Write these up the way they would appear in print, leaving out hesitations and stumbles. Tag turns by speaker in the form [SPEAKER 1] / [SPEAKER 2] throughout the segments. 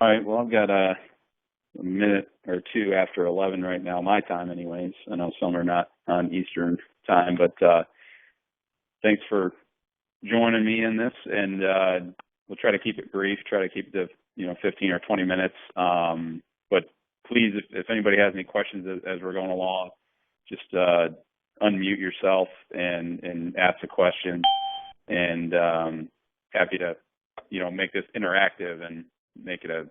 [SPEAKER 1] All right. Well, I've got a minute or two after 11 right now, my time anyways. I know some are not on Eastern time, but thanks for joining me in this. And we'll try to keep it brief, try to keep it to 15 or 20 minutes. But please, if anybody has any questions as we're going along, just unmute yourself and ask a question. And happy to make this interactive and make it a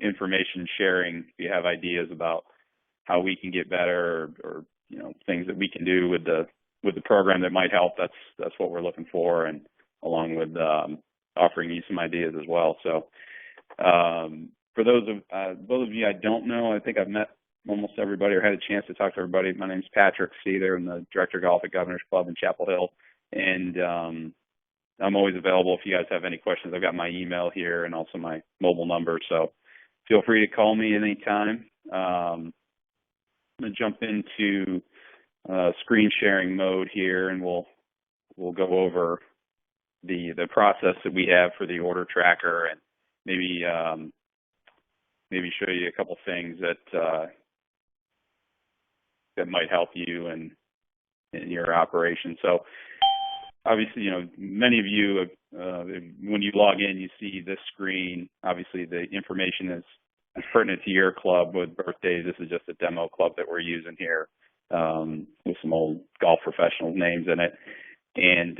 [SPEAKER 1] information sharing. If you have ideas about how we can get better or things that we can do with the program that might help, that's what we're looking for, and along with offering you some ideas as well. So for those of you I don't know, I think I've met almost everybody or had a chance to talk to everybody. My name's Patrick Seether. I'm the director of golf at Governor's Club in Chapel Hill, and I'm always available if you guys have any questions. I've got my email here and also my mobile number, so feel free to call me anytime. I'm going to jump into screen sharing mode here, and we'll go over the process that we have for the order tracker, and maybe show you a couple things that might help you in your operation. So obviously, many of you, when you log in, you see this screen. Obviously, the information is pertinent to your club with birthdays. This is just a demo club that we're using here with some old golf professional names in it. And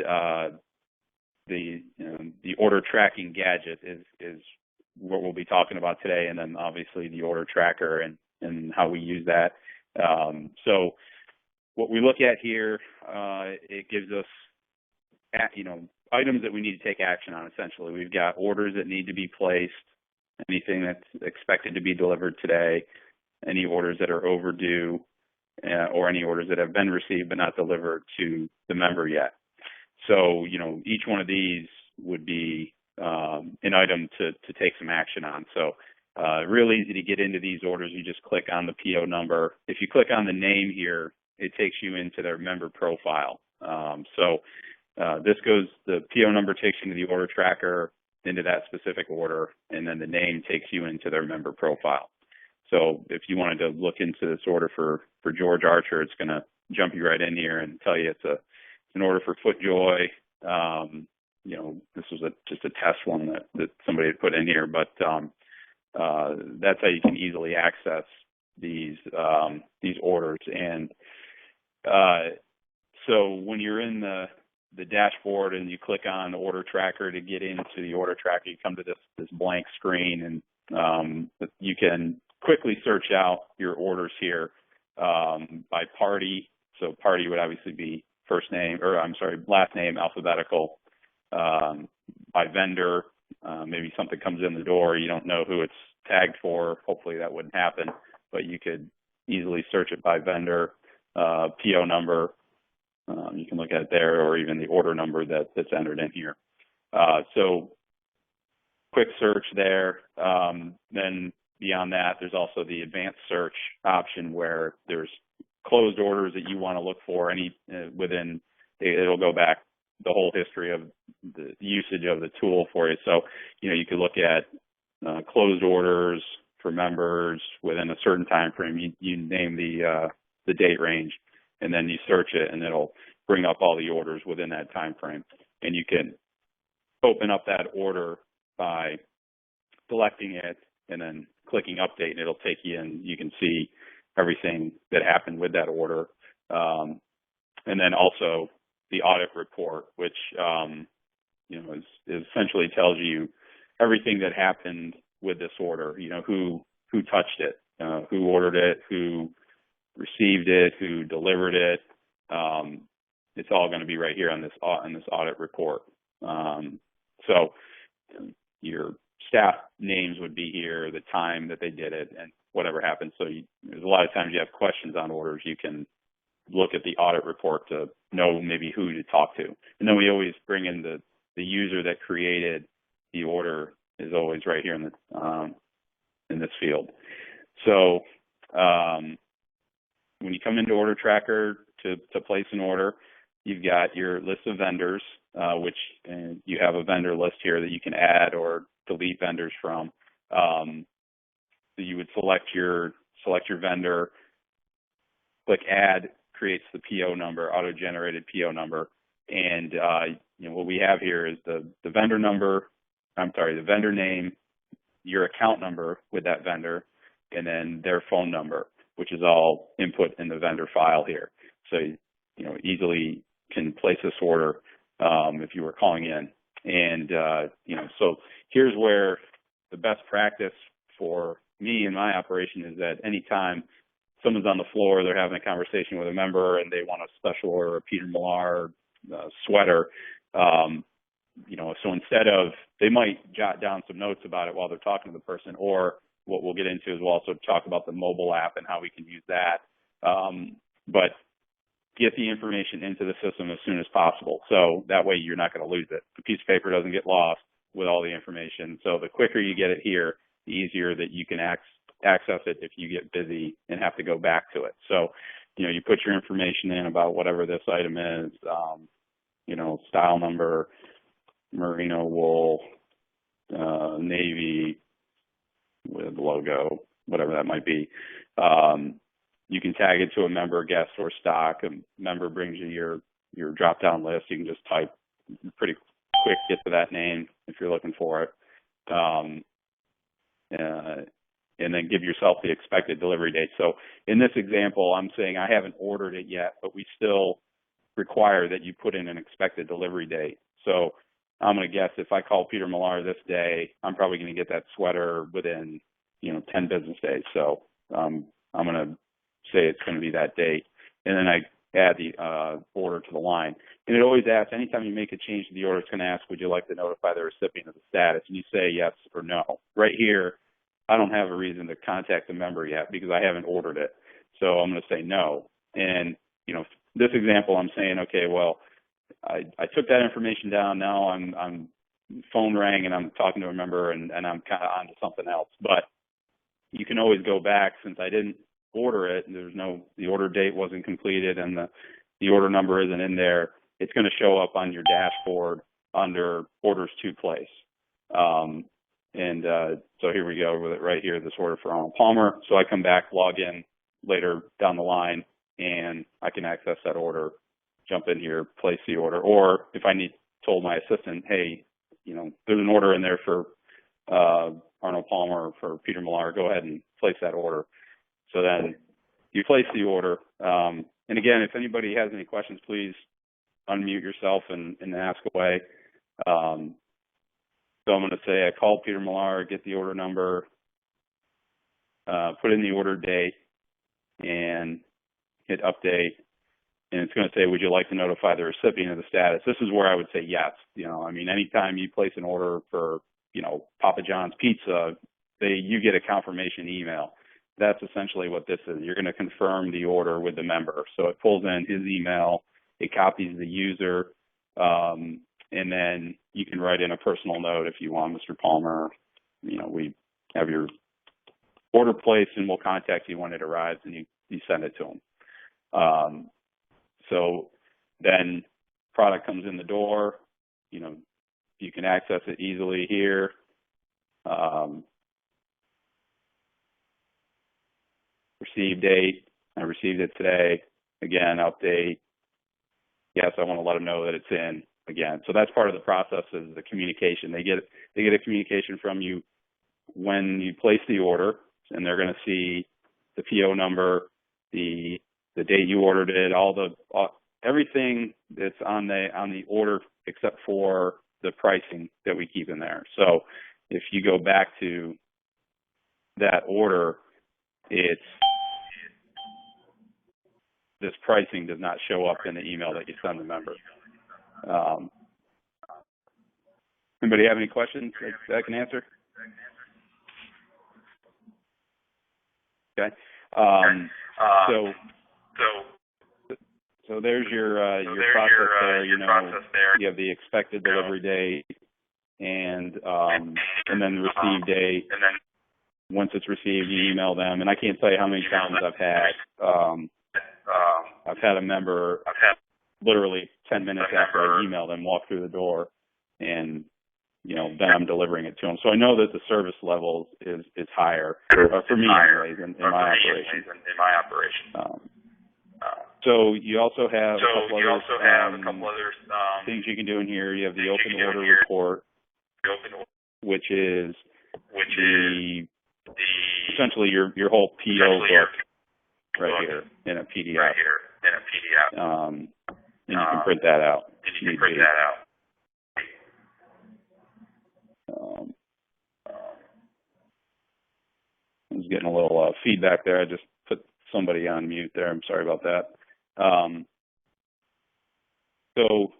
[SPEAKER 1] the order tracking gadget is what we'll be talking about today, and then obviously the order tracker and how we use that. So what we look at here, it gives us items that we need to take action on. Essentially, we've got orders that need to be placed, anything that's expected to be delivered today, any orders that are overdue, or any orders that have been received but not delivered to the member yet. So, each one of these would be an item to take some action on. So, real easy to get into these orders. You just click on the PO number. If you click on the name here, it takes you into their member profile. The PO number takes you to the order tracker, into that specific order, and then the name takes you into their member profile. So if you wanted to look into this order for George Archer, it's going to jump you right in here and tell you it's an order for FootJoy. This was just a test one that somebody had put in here, but that's how you can easily access these orders. And so when you're in the dashboard and you click on the order tracker to get into the order tracker, you come to this blank screen, and you can quickly search out your orders here by party. So party would obviously be last name, alphabetical. By vendor, maybe something comes in the door, you don't know who it's tagged for. Hopefully that wouldn't happen, but you could easily search it by vendor, PO number. You can look at it there, or even the order number that's entered in here. So quick search there. Then beyond that, there's also the advanced search option where there's closed orders that you want to look for it'll go back the whole history of the usage of the tool for you. So, you could look at closed orders for members within a certain time frame. You name the date range, and then you search it, and it'll bring up all the orders within that time frame. And you can open up that order by selecting it and then clicking update, and it'll take you in. You can see everything that happened with that order. And then also the audit report, which essentially tells you everything that happened with this order. Who touched it, who ordered it, who received it, who delivered it. It's all going to be right here on this audit report. So your staff names would be here, the time that they did it, and whatever happened. So there's a lot of times you have questions on orders. You can look at the audit report to know maybe who to talk to. And then we always bring in the user that created the order is always right here in this field. So when you come into Order Tracker to place an order, you've got your list of vendors, which you have a vendor list here that you can add or delete vendors from. So you would select your vendor, click add, creates the PO number, auto-generated PO number, and what we have here is the vendor number. The vendor name, your account number with that vendor, and then their phone number, which is all input in the vendor file here. So easily can place this order if you were calling in. And so here's where the best practice for me in my operation is that anytime someone's on the floor, they're having a conversation with a member and they want a special order, a Peter Millar sweater, so instead of, they might jot down some notes about it while they're talking to the person, or what we'll get into is we'll also talk about the mobile app and how we can use that. But get the information into the system as soon as possible. So that way you're not going to lose it. The piece of paper doesn't get lost with all the information. So the quicker you get it here, the easier that you can access it if you get busy and have to go back to it. So, you put your information in about whatever this item is, style number, merino wool, navy with logo, whatever that might be. You can tag it to a member, guest, or stock. A member brings you your drop-down list. You can just type pretty quick, get to that name if you're looking for it. And then give yourself the expected delivery date. So in this example, I'm saying I haven't ordered it yet, but we still require that you put in an expected delivery date. So I'm going to guess if I call Peter Millar this day, I'm probably going to get that sweater within, 10 business days. So I'm going to say it's going to be that date. And then I add the order to the line. And it always asks, anytime you make a change to the order, it's going to ask, would you like to notify the recipient of the status? And you say yes or no. Right here, I don't have a reason to contact the member yet because I haven't ordered it. So I'm going to say no. And, this example, I'm saying, okay, well, I took that information down. Now I'm phone rang and I'm talking to a member and I'm kind of on to something else. But you can always go back since I didn't order it and the order date wasn't completed and the order number isn't in there. It's going to show up on your dashboard under orders to place. So here we go with it right here, this order for Arnold Palmer. So I come back, log in later down the line, and I can access that order, jump in here, place the order. Or if I told my assistant, hey, there's an order in there for Arnold Palmer or for Peter Millar, go ahead and place that order. So then you place the order. And again, if anybody has any questions, please unmute yourself and ask away. So I'm going to say I called Peter Millar, get the order number, put in the order date, and hit update. And it's going to say, would you like to notify the recipient of the status? This is where I would say yes. Anytime you place an order for, Papa John's Pizza, you get a confirmation email. That's essentially what this is. You're going to confirm the order with the member. So it pulls in his email, it copies the user, and then you can write in a personal note if you want, Mr. Palmer, we have your order placed and we'll contact you when it arrives, and you send it to him. So then product comes in the door, you can access it easily here. Receive date, I received it today. Again, update. Yes, I want to let them know that it's in. Again, so that's part of the process is the communication. They get a communication from you when you place the order, and they're going to see the PO number, the date you ordered it, everything that's on the order except for the pricing that we keep in there. So if you go back to that order, this pricing does not show up in the email that you send the member. Anybody have any questions that I can answer? Okay. So there's your process there. You have the expected delivery date and then the receive date. Once it's received, you email them. And I can't tell you how many times I've had a member literally 10 minutes after I email them walk through the door and then I'm delivering it to them. So I know that the service level is higher, for me anyways, in my operation. So you also have a couple other things you can do in here. You have the open order report, which is essentially your whole PO book right here in a PDF. And you can print that out. I was getting a little feedback there. I just put somebody on mute there. I'm sorry about that. So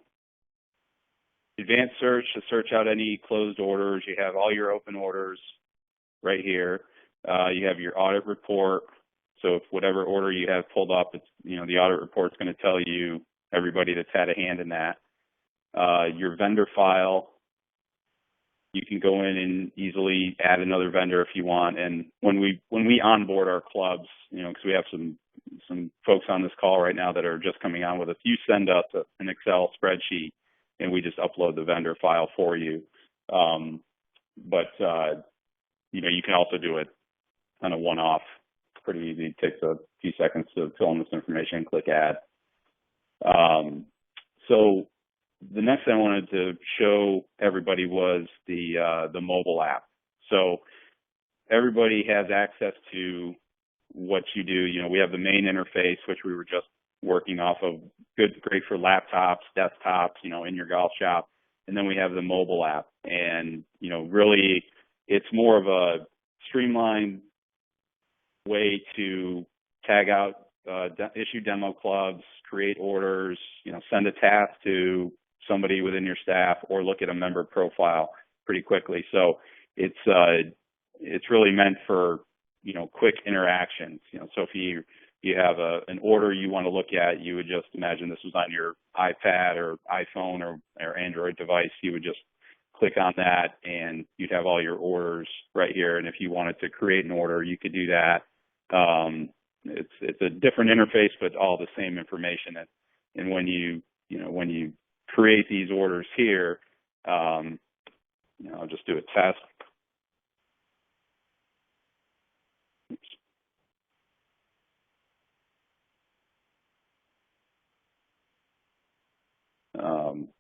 [SPEAKER 1] advanced search to search out any closed orders. You have all your open orders right here. You have your audit report. So if whatever order you have pulled up, it's, the audit report's going to tell you everybody that's had a hand in that. Your vendor file, you can go in and easily add another vendor if you want. And when we onboard our clubs, because we have some folks on this call right now that are just coming on with us, you send us an Excel spreadsheet and we just upload the vendor file for you. But you can also do it on a one-off. It's pretty easy. It takes a few seconds to fill in this information and click add. So the next thing I wanted to show everybody was the mobile app. So everybody has access to what you do. We have the main interface, which we were just working off of, great for laptops, desktops, in your golf shop. And then we have the mobile app. And, really it's more of a streamlined way to tag out, issue demo clubs, create orders, send a task to somebody within your staff, or look at a member profile pretty quickly. So it's really meant for, quick interactions. So if you have an order you want to look at, you would just imagine this was on your iPad or iPhone or Android device. You would just click on that and you'd have all your orders right here. And if you wanted to create an order, you could do that. It's a different interface, but all the same information. And when you create these orders here, I'll just do a test. Oops.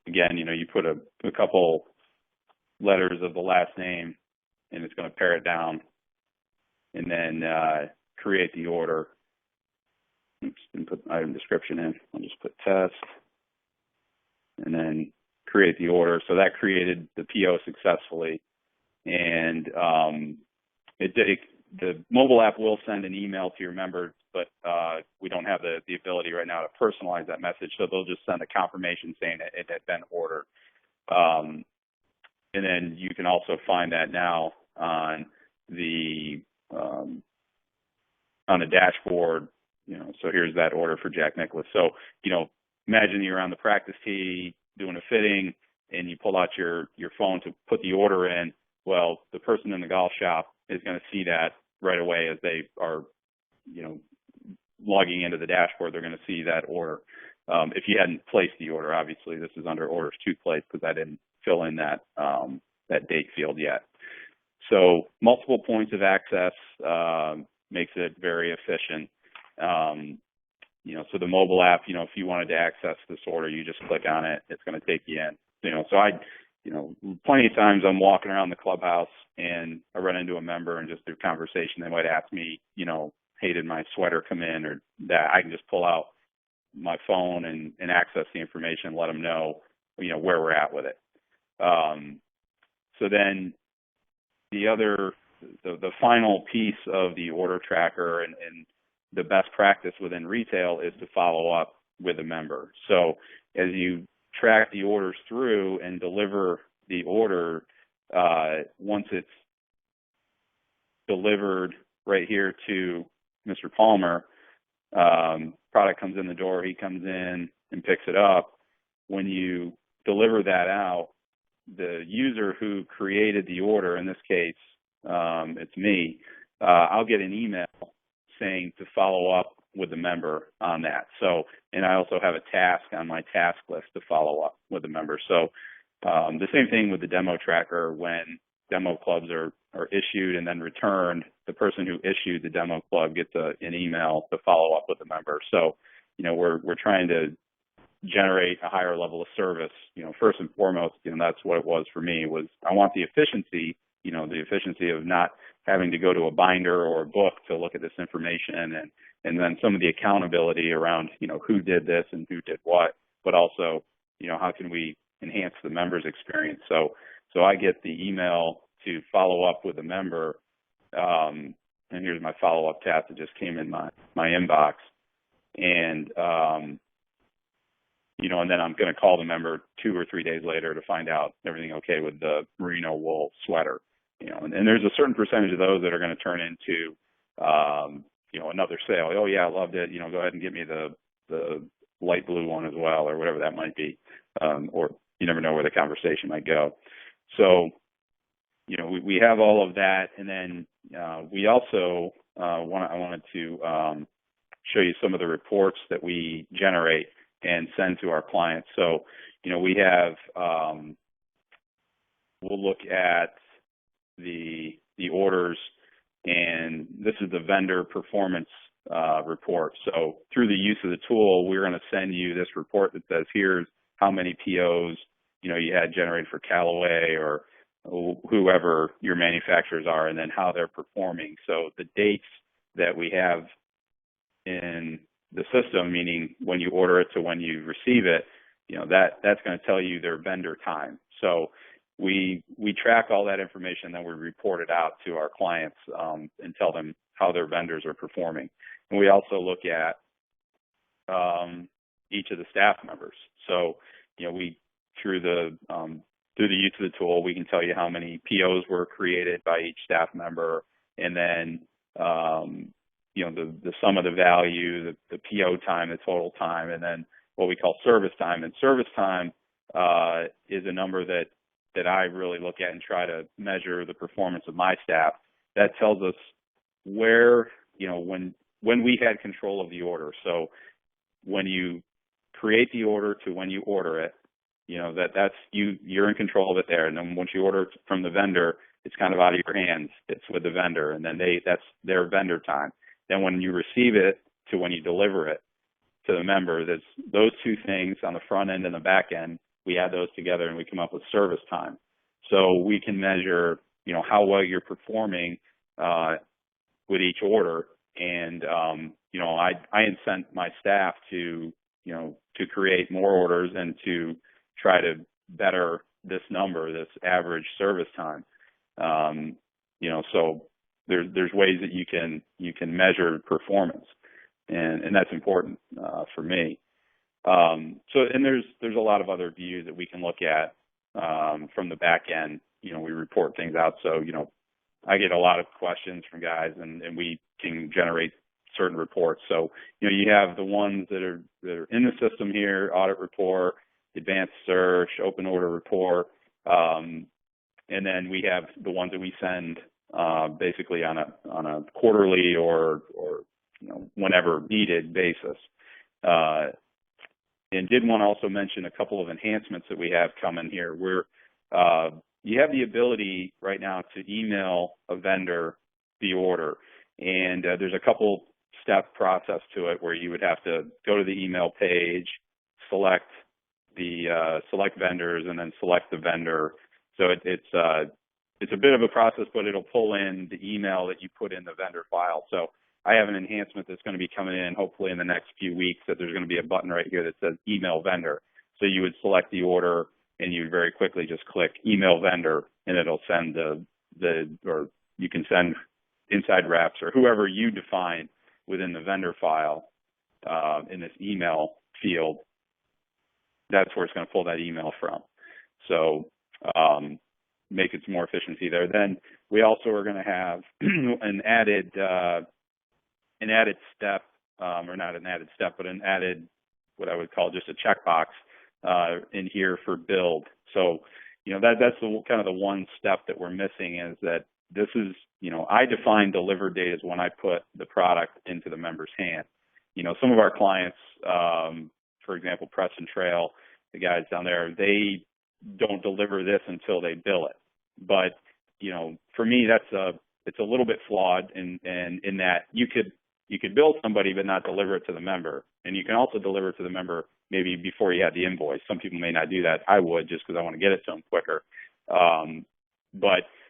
[SPEAKER 1] Again, you put a couple letters of the last name and it's going to pare it down, and then create the order. Oops, didn't put item description in. I'll just put test and then create the order. So that created the PO successfully. And the mobile app will send an email to your members, but we don't have the ability right now to personalize that message. So they'll just send a confirmation saying it had been ordered. And then you can also find that now on the dashboard. So here's that order for Jack Nicklaus. So imagine you're on the practice tee doing a fitting and you pull out your phone to put the order in. Well, the person in the golf shop is going to see that right away as they are, logging into the dashboard. They're going to see that order. If you hadn't placed the order, obviously this is under orders to place because I didn't fill in that date field yet. So multiple points of access makes it very efficient. So the mobile app, if you wanted to access this order, you just click on it. It's going to take you in. So plenty of times I'm walking around the clubhouse and I run into a member and just through conversation, they might ask me, hey, did my sweater come in, or that. I can just pull out my phone and access the information and let them know, where we're at with it. So then the final piece of the order tracker and the best practice within retail is to follow up with a member. So as you track the orders through and deliver the order, once it's delivered right here to Mr. Palmer, product comes in the door, he comes in and picks it up. When you deliver that out, the user who created the order, in this case, it's me, I'll get an email saying to follow up with the member on that. So, and I also have a task on my task list to follow up with the member. So The same thing with the demo tracker. When demo clubs are issued and then returned, the person who issued the demo club gets an email to follow up with the member. So, we're trying to generate a higher level of service. First and foremost, that's what it was for me, was I want the efficiency, the efficiency of not having to go to a binder or a book to look at this information, and then some of the accountability around, who did this and who did what, but also, how can we enhance the member's experience? So I get the email to follow up with a member, and here's my follow-up task that just came in my inbox, and and then I'm going to call the member 2 or 3 days later to find out everything okay with the merino wool sweater. And there's a certain percentage of those that are going to turn into, another sale. Oh yeah, I loved it. Go ahead and get me the light blue one as well, or whatever that might be. Or you never know where the conversation might go. So, we have all of that, and then we also I wanted to show you some of the reports that we generate and send to our clients. So, we have, we'll look at the orders, and this is the vendor performance report. So through the use of the tool, we're going to send you this report that says, here's how many POs, you had generated for Callaway or whoever your manufacturers are, and then how they're performing. So the dates that we have in the system, meaning when you order it to when you receive it, that's going to tell you their vendor time. So we track all that information, then we report it out to our clients and tell them how their vendors are performing. And we also look at each of the staff members. So, we through the use of the tool, we can tell you how many POs were created by each staff member, and then the sum of the value, the PO time, the total time, and then what we call service time. And service time is a number that I really look at and try to measure the performance of my staff. That tells us where, when we had control of the order. So when you create the order to when you order it, that's you're in control of it there. And then once you order from the vendor, it's kind of out of your hands. It's with the vendor, and then that's their vendor time. Then when you receive it to when you deliver it to the member, there's those two things on the front end and the back end. We add those together and we come up with service time. So we can measure, how well you're performing with each order. And, I incent my staff to create more orders and to try to better this number, this average service time. So there's ways that you can measure performance, and that's important for me. And there's a lot of other views that we can look at from the back end. We report things out. So, I get a lot of questions from guys, and we can generate certain reports. So, you have the ones that are in the system here: audit report, advanced search, open order report, and then we have the ones that we send basically on a quarterly or whenever needed basis. And did want to also mention a couple of enhancements that we have coming here, where you have the ability right now to email a vendor the order. And there's a couple step process to it where you would have to go to the email page, select vendors, and then select the vendor. So it's a bit of a process, but it'll pull in the email that you put in the vendor file. So I have an enhancement that's going to be coming in hopefully in the next few weeks, that there's going to be a button right here that says email vendor. So you would select the order and you very quickly just click email vendor, and it'll send or you can send inside reps or whoever you define within the vendor file in this email field. That's where it's going to pull that email from. So make it some more efficiency there. Then we also are going to have an added step, or not an added step, but an added, what I would call just a checkbox in here for build. So, that's the kind of the one step that we're missing, is that this is, I define delivered date as when I put the product into the member's hand. Some of our clients, for example, Press and Trail, the guys down there, they don't deliver this until they bill it. But, for me, it's a little bit flawed in that you could bill somebody but not deliver it to the member. And you can also deliver it to the member maybe before you have the invoice. Some people may not do that. I would, just because I want to get it to them quicker.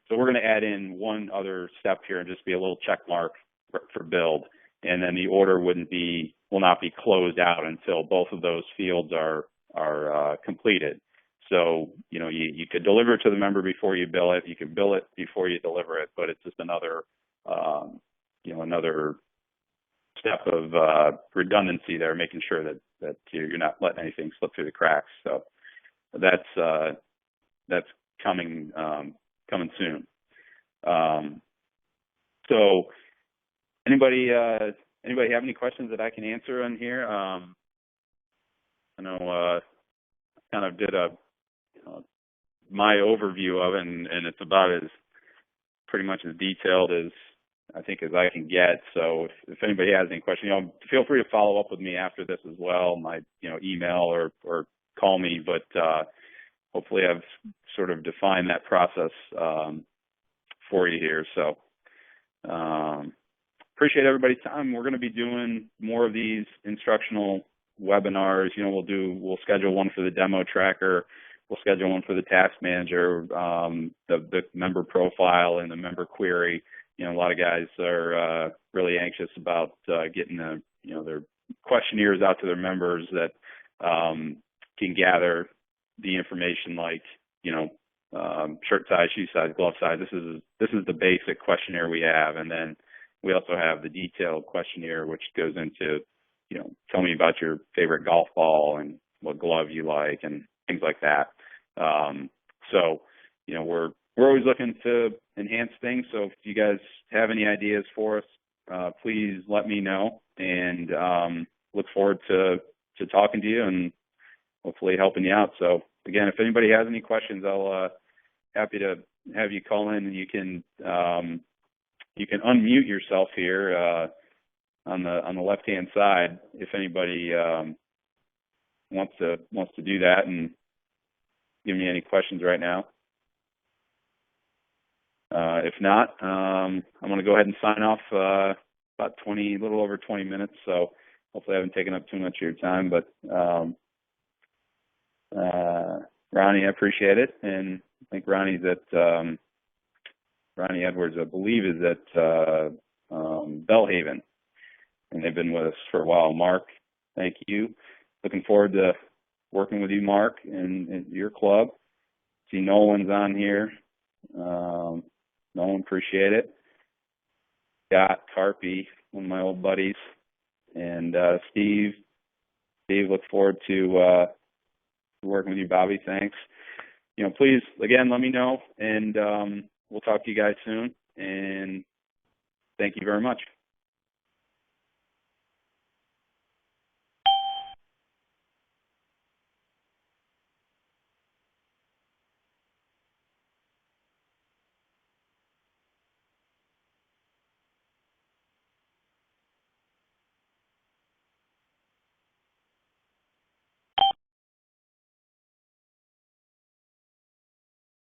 [SPEAKER 1] So we're going to add in one other step here and just be a little check mark for build. And then the order will not be closed out until both of those fields are completed. So, you could deliver it to the member before you bill it. You can bill it before you deliver it, but it's just another step of redundancy there, making sure that you're not letting anything slip through the cracks. So that's coming soon. So anybody have any questions that I can answer on here? I know kind of did my overview of it, and it's about as pretty much as detailed as I think as I can get. So if anybody has any questions, feel free to follow up with me after this as well. My email or call me, but hopefully I've sort of defined that process for you here. So appreciate everybody's time. We're going to be doing more of these instructional webinars. We'll schedule one for the demo tracker. We'll schedule one for the task manager, the member profile and the member query. A lot of guys are really anxious about getting their questionnaires out to their members that can gather the information like shirt size, shoe size, glove size. This is the basic questionnaire we have, and then we also have the detailed questionnaire which goes into tell me about your favorite golf ball and what glove you like and things like that. So we're always looking to enhance things. So if you guys have any ideas for us, please let me know, and look forward to talking to you and hopefully helping you out. So again, if anybody has any questions, I'll happy to have you call in, and you can unmute yourself here on the left hand side if anybody wants to do that and give me any questions right now. If not, I'm going to go ahead and sign off about a little over 20 minutes. So hopefully I haven't taken up too much of your time, but Ronnie, I appreciate it. And I think Ronnie Edwards, I believe, is at Belhaven, and they've been with us for a while. Mark, thank you. Looking forward to working with you, Mark, and your club. See Nolan's on here. Nolan, appreciate it. Scott Carpy, one of my old buddies, and Steve, look forward to working with you. Bobby, thanks. Please, again, let me know, and we'll talk to you guys soon, and thank you very much.